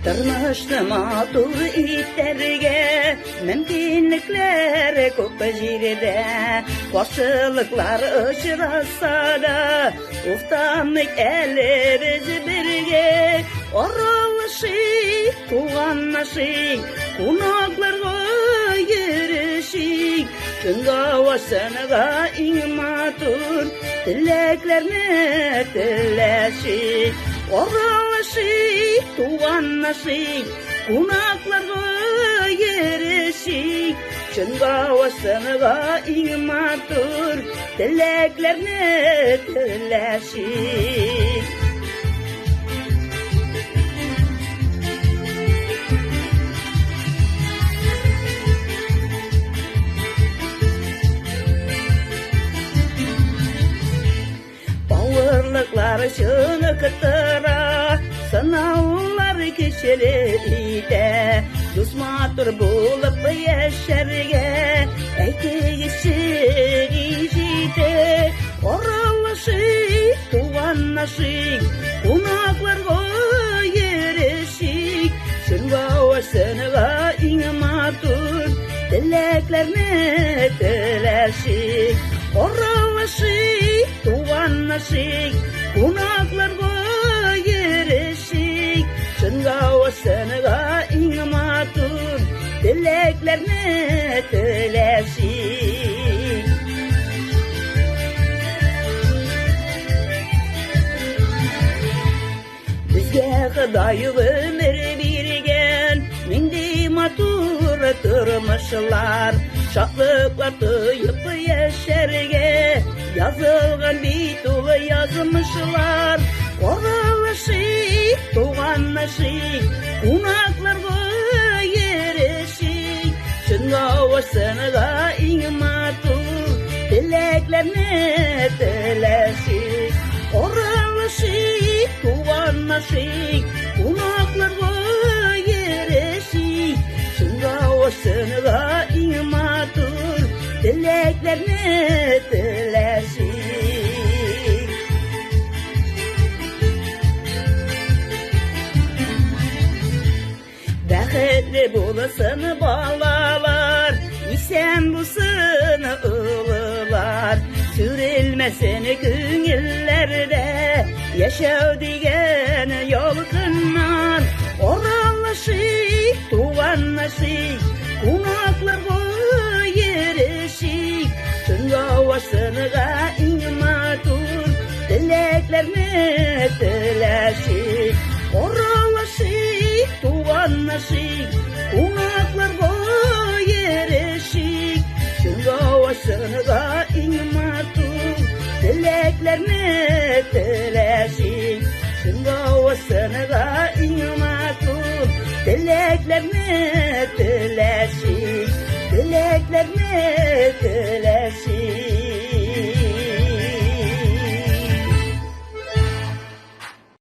Tırmışlı matur itlerge mümkünlükler köp jirde. Karşılıklar uçrasa da uftanlık elimiz birge. Aralışık, tuğanlaşık, kunaklarga girişik. Şunga vasanaga inmatur, dileklerine dileşik. Aralışık, tuğanlaşık, kunaklarga girişik. Şunga vasanaga inmatur, dileklerine dileşik. Bağırlıklar şunu kıtıra, sınavlar kişiliğinde. Dusmatur bulup yaşarge, eğitişik işite. Oralışık, tuğanlaşık, kunaklarga yerişik. Şunga vasanaga inmatur, dileklerine dileşik. Oralışık, tuğanlaşık, kunaklarga yerişik. Şunga vasanaga inmatur, dileklerine dileşik. Bizge Xıday ömür bergen, mindi matur turmuşlar. Şatlıklar tuyup yaşarge, yazılgan bituğu yazmışlar. Oralışık, tuğanlaşık, kunaklarga yerişik. Şunga vasanaga inmatur, dileklerine dileşik. Oralışık, tuğanlaşık, kunaklarga yerişik. Şunga vasanaga inmatur, dileklerine dileşik. Bäxetli bulasın balalar, isen bulsun ılılar. Sürülmesin küngüllerde, yaşav digen yolkınlar. Oralışık, tuğanlaşık, kunaklarga yerişik. Şunga vasanaga inmatur, dileklerine dileşik. Oralışık, tuğanlaşık, kunaklarga yerişik. Şunga vasanaga inmatur, dileklerine dileşik. Şunga vasanaga inmatur, dileklerine dileşik. Dileklerine dileşik.